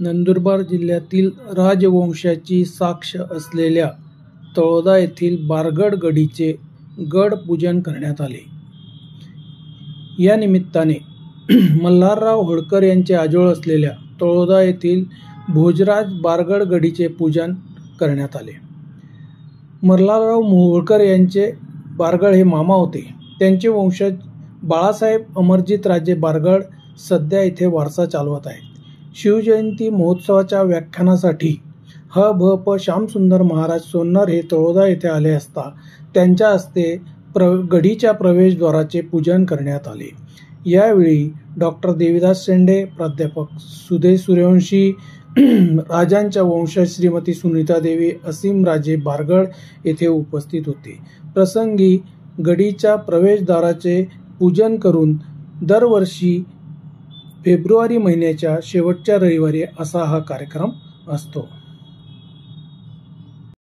नंदुरबार जिल्ह्यातील राजवंशाची साक्ष असलेल्या तळोदा येथील बारगड गडीचे गड पूजन करण्यात आले. या निमित्ताने मल्हारराव होळकर यांचे आजोळ असलेल्या तळोदा येथील भोजराज बारगड गडीचे पूजन करण्यात आले. मल्हारराव होळकर यांचे बारगड हे मामा होते. त्यांचे वंशज बाळासाहेब अमरजीतराजे बारगड सध्या इथे वारसा चालवत आहेत. शिवजयंती महोत्सवाच्या व्याख्यानासाठी ह.भ. प. श्यामसुंदर महाराज सोन्नर हे तळोदा येथे आले असता त्यांच्या हस्ते गडीच्या प्रवेशद्वाराचे पूजन करण्यात आले. यावेळी डॉक्टर देवीदास शेंडे, प्राध्यापक सुधे सूर्यवंशी, राजांच्या वंशज श्रीमती सुनीतादेवी, असीमराजे बारगड येथे उपस्थित होते. प्रसंगी गडीच्या प्रवेशद्वाराचे पूजन करून दरवर्षी फेब्रुवारी महिन्याच्या शेवटच्या रविवारी असा हा कार्यक्रम असतो.